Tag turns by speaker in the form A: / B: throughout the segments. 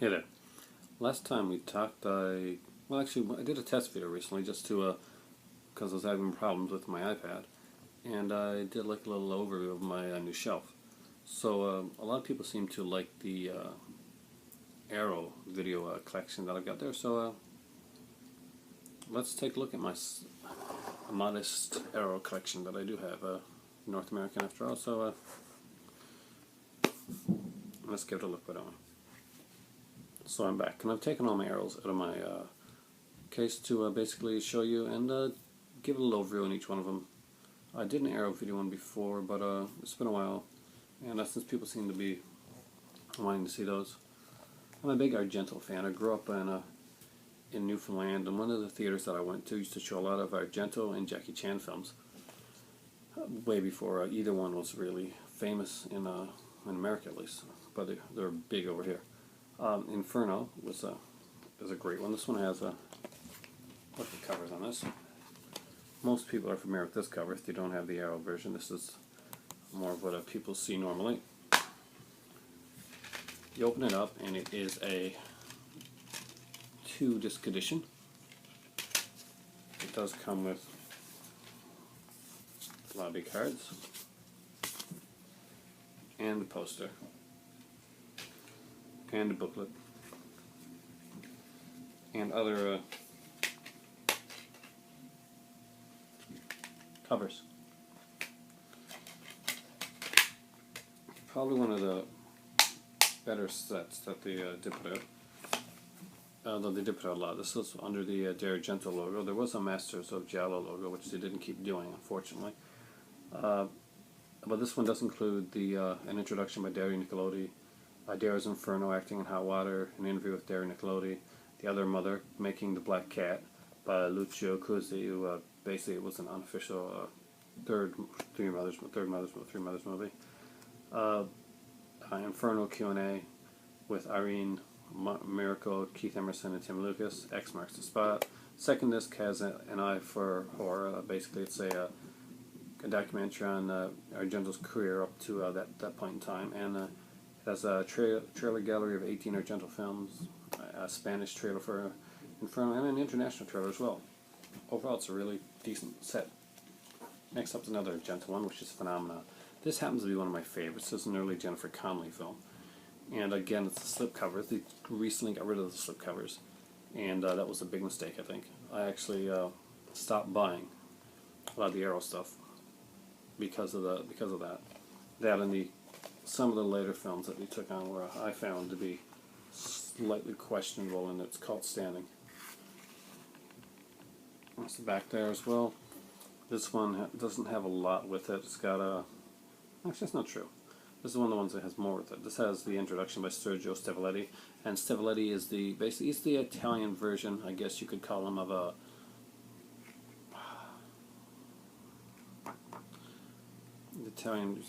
A: Hey there. Last time we talked, I did a test video recently just to, because I was having problems with my iPad, and I did like a little overview of my new shelf. So a lot of people seem to like the Arrow video collection that I've got there. So let's take a look at my modest Arrow collection that I do have, North American after all. So let's give it a look. So I'm back, and I've taken all my arrows out of my case to basically show you and give a little overview on each one of them. I did an arrow video one before, but it's been a while, and since people seem to be wanting to see those. I'm a big Argento fan. I grew up in Newfoundland, and one of the theaters that I went to used to show a lot of Argento and Jackie Chan films, way before either one was really famous in America, at least, but they're big over here. Inferno is a great one. This one has look at the covers on this. Most people are familiar with this cover if they don't have the Arrow version. This is more of what people see normally. You open it up, and it is a 2-disc edition. It does come with lobby cards and the poster and a booklet and other covers. Probably one of the better sets that they did put out. Although they did put out a lot. This is under the De Argento logo. There was a Masters of Giallo logo, which they didn't keep doing, unfortunately. But this one does include an introduction by Dario Nicolodi, Dario's Inferno, Acting in Hot Water, an interview with Dario Nicolodi, The Other Mother, Making the Black Cat by Lucio Cuzzi, who basically was an unofficial Three Mothers movie. Inferno Q&A with Irene Miracle, Keith Emerson, and Tim Lucas. X marks the spot. Second disc has an eye for horror. Basically, it's a documentary on Argento's career up to that point in time, and it has a trailer gallery of 18 Argento films, a Spanish trailer for Inferno, and an international trailer as well. Overall, it's a really decent set. Next up is another Argento one, which is Phenomena. This happens to be one of my favorites. This is an early Jennifer Connelly film. And again, it's the slipcovers. They recently got rid of the slipcovers, and that was a big mistake, I think. I actually stopped buying a lot of the Arrow stuff because of that. That and some of the later films that they took on were I found to be slightly questionable in its cult standing. That's the back there as well. This one doesn't have a lot with it. It's got actually, that's not true. This is one of the ones that has more with it. This has the introduction by Sergio Stavelleti, and Stavelleti is he's the Italian version, I guess you could call him, of a Italian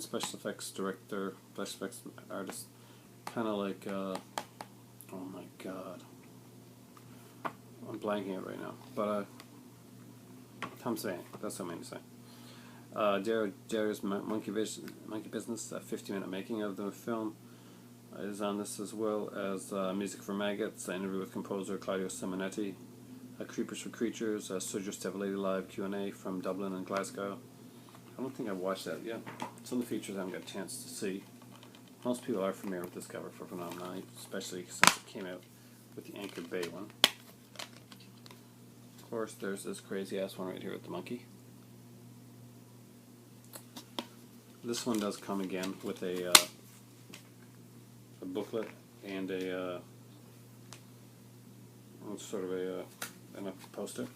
A: special effects director, special effects artist, kind of like oh my god, I'm blanking it right now, but Tom Savini, that's what I mean to say. Dario's Monkey Business, a 50-minute making of the film, is on this, as well as Music for Maggots, an interview with composer Claudio Simonetti, Creepers for Creatures, Sergio Stavelleti live Q&A from Dublin and Glasgow. I don't think I've watched that yet. Some of the features I haven't got a chance to see. Most people are familiar with this cover for Phenomena, especially since it came out with the Anchor Bay one. Of course, there's this crazy-ass one right here with the monkey. This one does come again with a booklet and sort of a poster.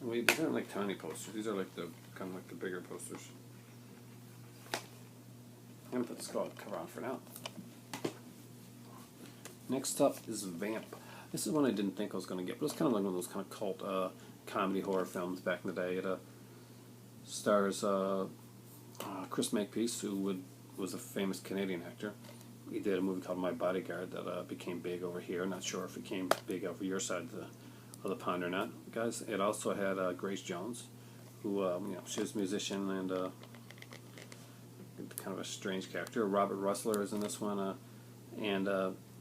A: And these aren't like tiny posters. These are like kind of like the bigger posters. I'm gonna put this cover on for now. Next up is Vamp. This is one I didn't think I was going to get, but it's kind of like one of those kind of cult comedy horror films back in the day. It stars Chris Makepeace, who was a famous Canadian actor. He did a movie called My Bodyguard that became big over here. Not sure if it came big over your side of the pond or not, guys. It also had Grace Jones, who she was a musician and kind of a strange character. Robert Russler is in this one, and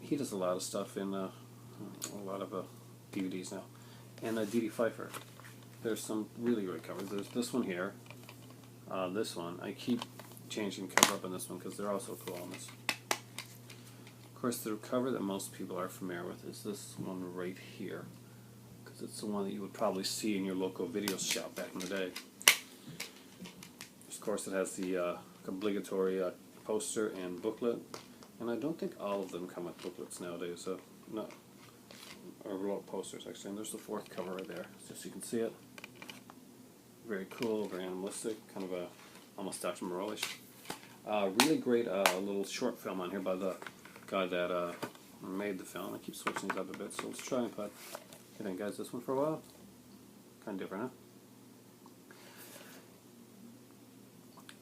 A: he does a lot of stuff in a lot of DVDs now. And Dee Dee Pfeiffer. There's some really great covers. There's this one here. This one. I keep changing cover up on this one because they're all so cool on this. Of course, the cover that most people are familiar with is this one right here, because it's the one that you would probably see in your local video shop back in the day. Of course, it has the obligatory poster and booklet, and I don't think all of them come with booklets nowadays. So, no, or posters actually. And there's the fourth cover right there, just so you can see it. Very cool, very animalistic, kind of a almost Dr. Moreau-ish. Really great little short film on here by the guy that made the film. I keep switching these up a bit, so let's try and put it in, guys. This one for a while. Kind of different, huh?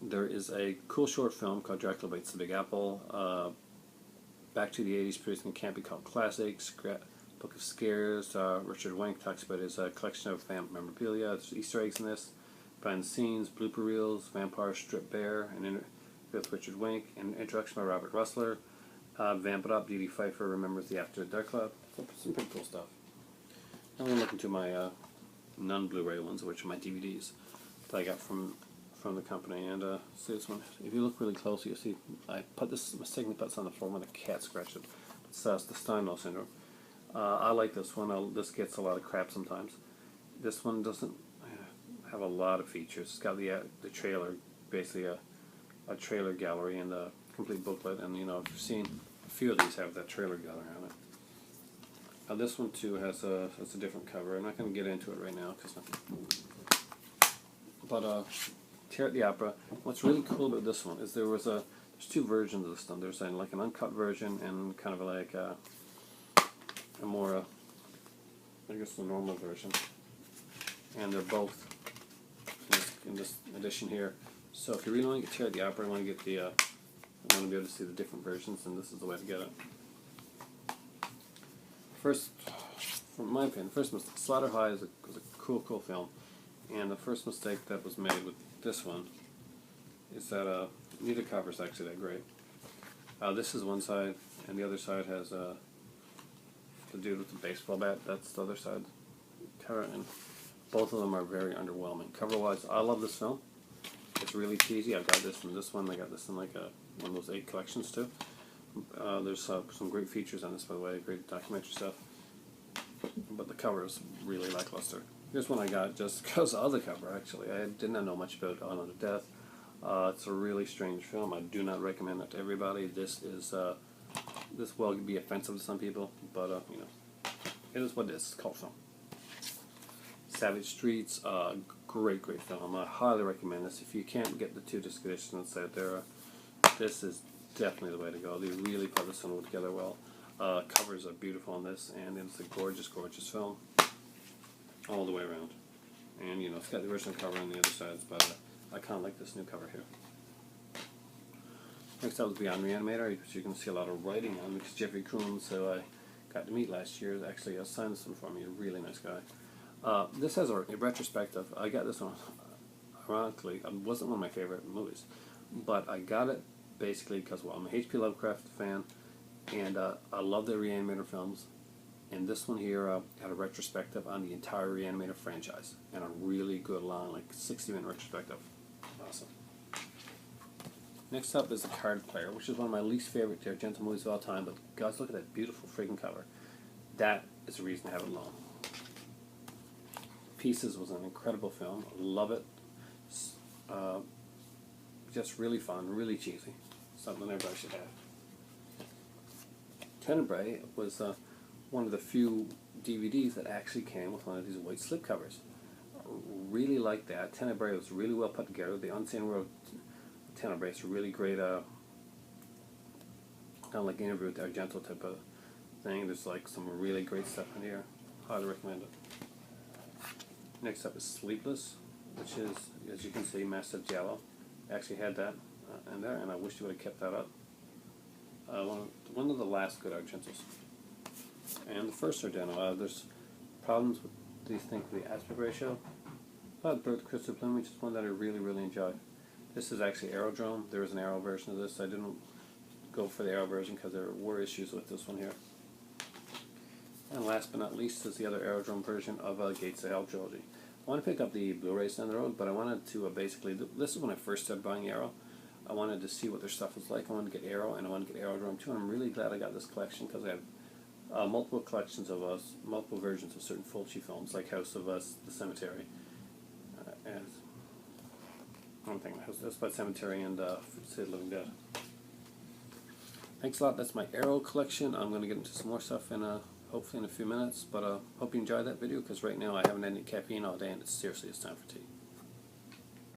A: There is a cool short film called Dracula Bites the Big Apple. Back to the 80s, producing Can't Be Called Classics, Book of Scares. Richard Wenk talks about his collection of vamp memorabilia. There's Easter eggs in this, behind the scenes, blooper reels, Vampire Strip Bare, an interview with Richard Wenk, an introduction by Robert Russler. Vamp It Up, Dee Dee Pfeiffer remembers the After Dark Club. Some pretty cool stuff. Now I'm going to look into my non-Blu-ray ones, which are my DVDs that I got from the company, and see this one. If you look really closely, you'll see I mistakenly put this on the floor when a cat scratched it. It's the Steinwell syndrome. I like this one. This gets a lot of crap sometimes. This one doesn't have a lot of features. It's got the trailer, basically a trailer gallery and a complete booklet, and if you've seen a few of these have that trailer gallery on it. This one too has a different cover. I'm not going to get into it right now, but Terror at the Opera. What's really cool about this one is there's two versions of this one. There's like an uncut version and kind of like a more I guess the normal version, and they're both in this edition here. So if you really want to get Terror at the Opera, I want to get I want to be able to see the different versions, and this is the way to get it. First, from my opinion, the first mistake, Slaughter High was a cool film, and the first mistake that was made with this one is that neither cover is actually that great. This is one side, and the other side has the dude with the baseball bat. That's the other side cover, and both of them are very underwhelming. Cover-wise, I love this film. It's really cheesy. I got this from this one. I got this in like one of those 8 collections too. There's some great features on this, by the way, great documentary stuff. But the cover is really lackluster. Here's one I got just because of the cover, actually. I did not know much about On Unto Death. It's a really strange film. I do not recommend it to everybody. This will be offensive to some people, but it is what it is. It's a cult film. Savage Streets, great film. I highly recommend this. If you can't get the 2-disc edition that's out there, this is definitely the way to go. They really put this one together well. Covers are beautiful on this, and it's a gorgeous film all the way around. And it's got the original cover on the other sides, but I kind of like this new cover here. Next up was Beyond Reanimator, which you can see a lot of writing on, because Jeffrey Combs, who I got to meet last year, actually signed this one for me. A really nice guy. This has a retrospective. I got this one, ironically, it wasn't one of my favorite movies, but I got it basically because, well, I'm a H.P. Lovecraft fan, and I love the Reanimator films, and this one here had a retrospective on the entire Reanimator franchise, and a really good long, like 60-minute retrospective. Awesome. Next up is The Card Player, which is one of my least favorite Argento movies of all time, but guys, look at that beautiful freaking cover. That is the reason to have it long. Pieces was an incredible film. I love it. Just really fun, really cheesy. Something everybody should have. Tenebrae was one of the few DVDs that actually came with one of these white slipcovers. Really like that. Tenebrae was really well put together. The Unseen World Tenebrae is a really great, kind of like interview with Argento type of thing. There's like some really great stuff in here. Highly recommend it. Next up is Sleepless, which is, as you can see, massive giallo. I actually had that in there, and I wish you would have kept that up. One of the last good Argentos. And the first Ardeno. There's problems with these things with the aspect ratio. But Bird Crystal Plumage is one that I really, really enjoy. This is actually Aerodrome. There is an Aero version of this. I didn't go for the Arrow version because there were issues with this one here. And last but not least is the other Aerodrome version of Gates of Hell Trilogy. I want to pick up the Blu-rays down the road, but I wanted to basically, this is when I first started buying Arrow. I wanted to see what their stuff was like. I wanted to get Arrow and I wanted to get Aerodrome too, and I'm really glad I got this collection because I have multiple collections of multiple versions of certain Fulci films, like House of The Cemetery, and I'm thinking House of the Cemetery and City of the Living Dead. Thanks a lot. That's my Arrow collection. I'm going to get into some more stuff in hopefully in a few minutes, but hope you enjoyed that video because right now I haven't had any caffeine all day and it's time for tea.